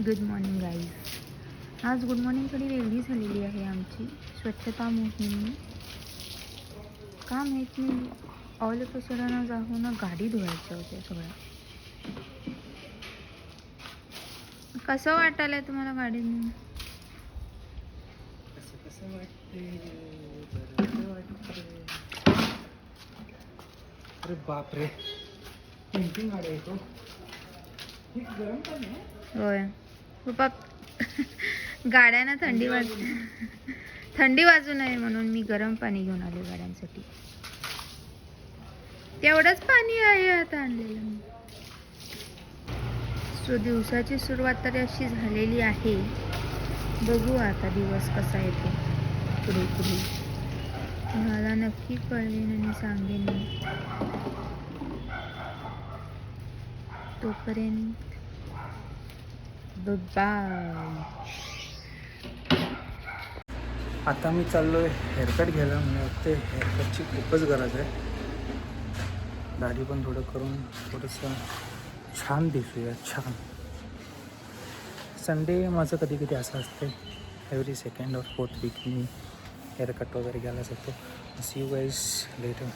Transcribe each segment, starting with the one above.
Good morning guys. आज good मॉर्निंगसाठी ready झालेली आहे आमची स्वच्छता मोहीम. का माहीत नाही, ऑल ऑफ अ सडन जाऊन गाडी धुवायच्या होत्या सगळ्या. कसं वाटायलंय तुम्हाला गाडी धुवून? अरे बापरे, पेंटिंग गाडी आहे तो. हे गरम पण आहे. होय पप्पा, गाड्यांना थंडी वाजू नये म्हणून मी गरम पाणी घेऊन आले गाड्यांसाठी. तेवढंच पाणी आहे आता आणलेलं मी. सो दिवसाची सुरुवात तर अशी झालेली आहे. बघू आता दिवस कसा येतो पुढे पुढे. मला नक्की कळवेन आणि सांगेन मी. तोपर्यंत बाय. आता मी चाललोय हेअरकट घ्यायला. मला वाटते हेअरकटची खूपच गरज आहे. दाढी पण थोडं करून थोडंसं छान दिसूया. छान. संडे माझं कधी कधी असं असते, every second or fourth week मी हेअरकट वगैरे घ्यायला जातो. See you guys later.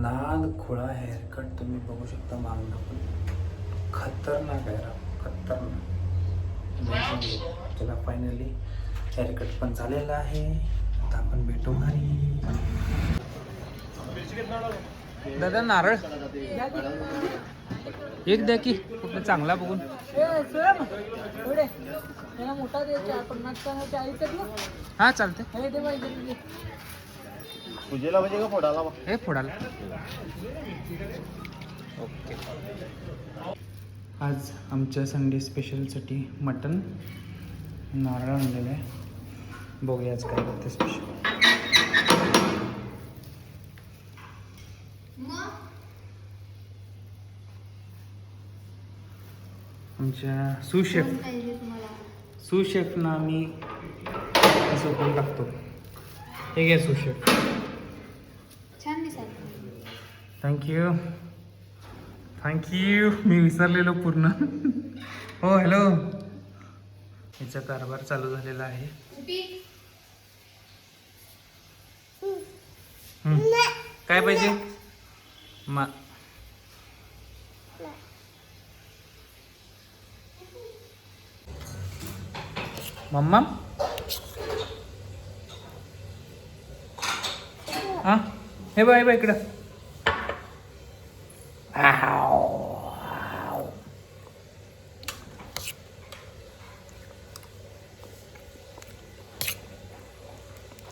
नाद खुळा हेअरकट तुम्ही बघू शकता. मागणं पण खतरनाक आहे राव, खतरनाक. त्याला फायनली हेअरकट पण झालेला आहे. आता आपण भेटू घरी. दादा नारळ एक द्या की, कुठलं चांगला बघून. हा चालते. पूजेला पाहिजे का फोडाला? हे फोडाला. ओके. आज आमच्या संडे स्पेशलसाठी मटन नारळ आणलेलं आहे. बघूया आज काय करते स्पेशल. आमच्या सुशेफना मी असं करून टाकतो. हे घ्या सुशेफ. छान दिसत. Thank you thank you. मी विसरलेलो पूर्ण. हो हॅलो. याचा कारभार चालू झालेला आहे. काय पाहिजे मम्मा? हा हे बघ इकडं.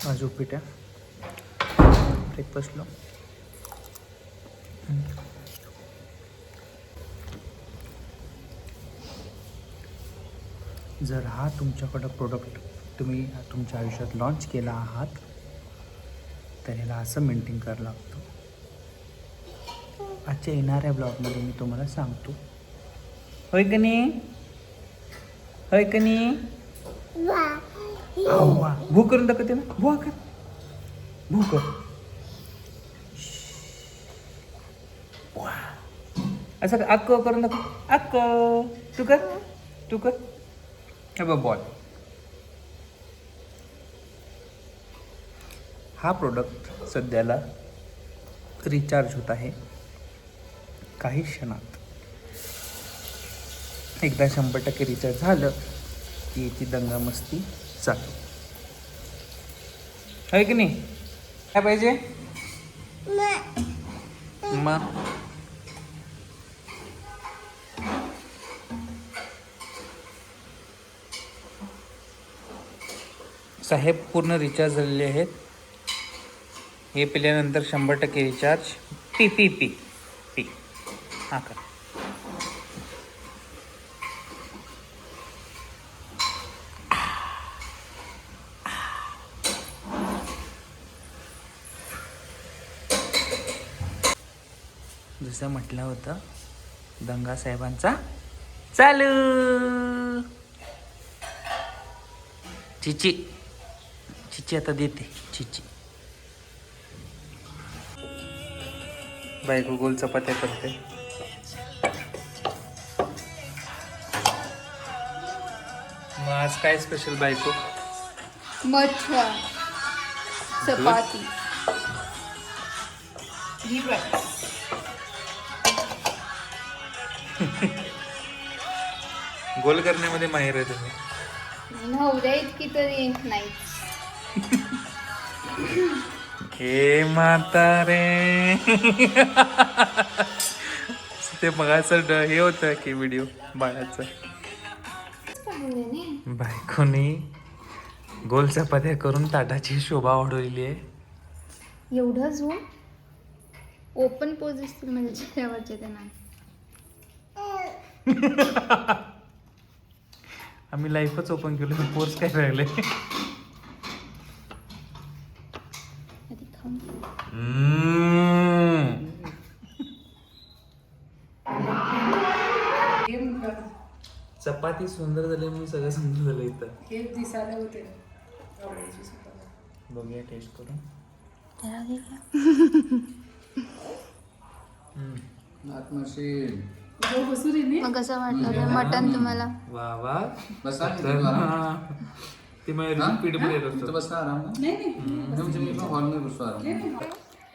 आज उपीट आहे ब्रेकफास्टला. जर हा तुमच्याकडं प्रोडक्ट तुम्ही तुमच्या आयुष्यात लॉन्च केला आहात तर ह्याला असं मेंटेन करावं लागतं. आजच्या येणाऱ्या ब्लॉगमध्ये मी तुम्हाला सांगतो. होय का नाही? होय का नाही? वा भू करून दाखवते ना. भू कर, भू कर. असं अक्क करून दाखव. अक्क. तू कर, तू कर. हे बघ बॉल. हा प्रोडक्ट सध्याला रिचार्ज होत आहे काही क्षणात. एकदा 100% रिचार्ज झालं की ती दंगामस्ती चालू. आहे की नाही? काय पाहिजे मग? साहेब पूर्ण रिचार्ज झालेले आहेत. हे पिल्यानंतर 100% recharge. P P P P. हा का. जसं म्हटलं होतं दंगा साहेबांचा चालू. चिची चिची आता देते चिची. बायको गोल चपात्या करते. मग आज काय स्पेशल बायको? मठ्ठा चपाती. गोल करण्यामध्ये माहिर आहे तुम्ही. नवऱ्या इतकी तरी नाही. हे म्हातारे. ते मगाचं हे होतं की व्हिडिओ बाळाचं. बायकोनी गोल चपात्या करून ताटाची शोभा वाढवलेली आहे. एवढं झूम ओपन पोज दिसतील म्हणजे चेहऱ्यावरचे त्यांना. आम्ही लाईफच ओपन केलो, कोर्स काय राहिले. आधी खाऊन चपाती सुंदर झाली म्हणून सगळं सुंदर झालं इथं. बघूया टेस्ट करून. मग कसं वाटलं मटन तुम्हाला? वा वा. ते माझ्या पीठ मध्ये येत होतं.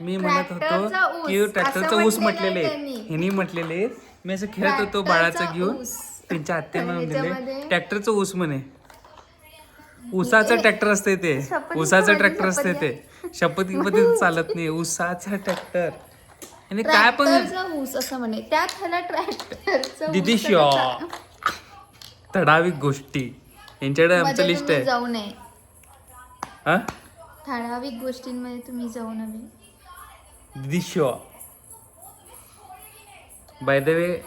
मी म्हणत होतो की ट्रॅक्टरचा ऊस म्हटलेले ह्यांनी म्हटलेले. मी असं खेळत होतो बाळाचं घेऊन. त्यांच्या आत्यानं दिले ट्रॅक्टरचं ऊस म्हणे. ऊसाचं ट्रॅक्टर असते ते. ऊसाचं ट्रॅक्टर असते ते. शपथीमध्ये चालत नाही. ऊसाचा ट्रॅक्टर आणि काय पण ऊस असं म्हणे. त्यात ह्याला ट्रॅक्टरचं दिदी शॉ ठराविक गोष्टी यांच्याकडे आमचं लिस्ट आहे. जाऊ नये. हा ठराविक गोष्टींमध्ये तुम्ही जाऊ नये. दिदी शॉ बाय द वे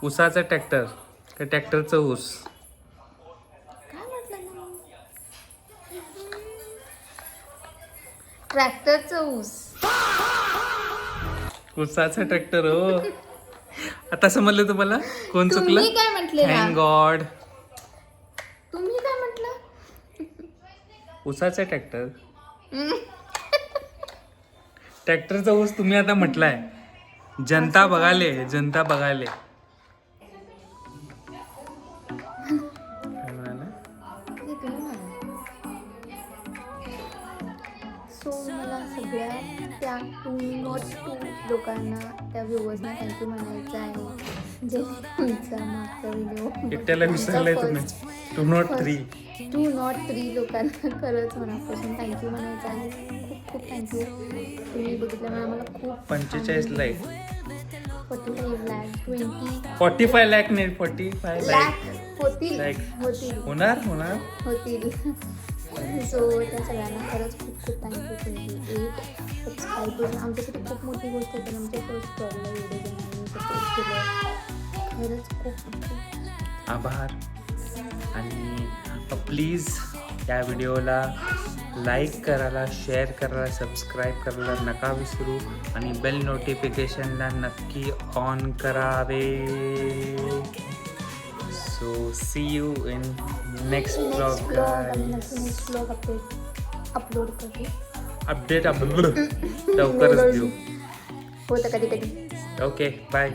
ऊसाचा ट्रॅक्टर का ट्रॅक्टरचं ऊस? काय म्हटलं ना? ट्रॅक्टरचं ऊस. ऊसाचा ट्रॅक्टर हो. आता समजलं तुम्हाला कोण चुकलं? तुम्ही काय म्हटले? Thank God. तुम्ही काय म्हटलं? ऊसाचा ट्रॅक्टर. ट्रॅक्टरचा ऊस तुम्ही आता म्हटलाय. जनता बघाले. जनता बघाले. सो मला सगळ्या त्या 202 लोकांना, त्या व्ह्युअर्सना थँक्यू म्हणायचं आहे जे तुमचा मागचा व्हिडिओ एकट्याला विसरलाय तुम्ही. 203 लोकांना खरंच मनापासून थँक्यू म्हणायचं आहे. खूप खूप थँक्यू. तुम्ही बघितल्यामुळे मला खूप 45 लाख 45 लाख 45 लाख नाही 45 लाख होतील होणार सो त्या सगळ्यांना खरंच खूप खूप थँक्यू. 28 सबस्क्रायबर्स आमच्यासाठी खूप मोठी गोष्ट आहे. आमच्या फर्स्ट स्टॉलला व्हिडिओ बनवून सपोर्ट केलं. खरंच खूप खूप आभार. आणि प्लीज या व्हिडिओला लाईक करायला, शेअर करायला, सबस्क्राईब करायला नका विसरू. आणि बेल नोटिफिकेशनला नक्की ऑन करावे. So see you in next blog. Next blog upload करू. अपडेट लवकरच देऊ. होतं कधी कधी. Okay bye.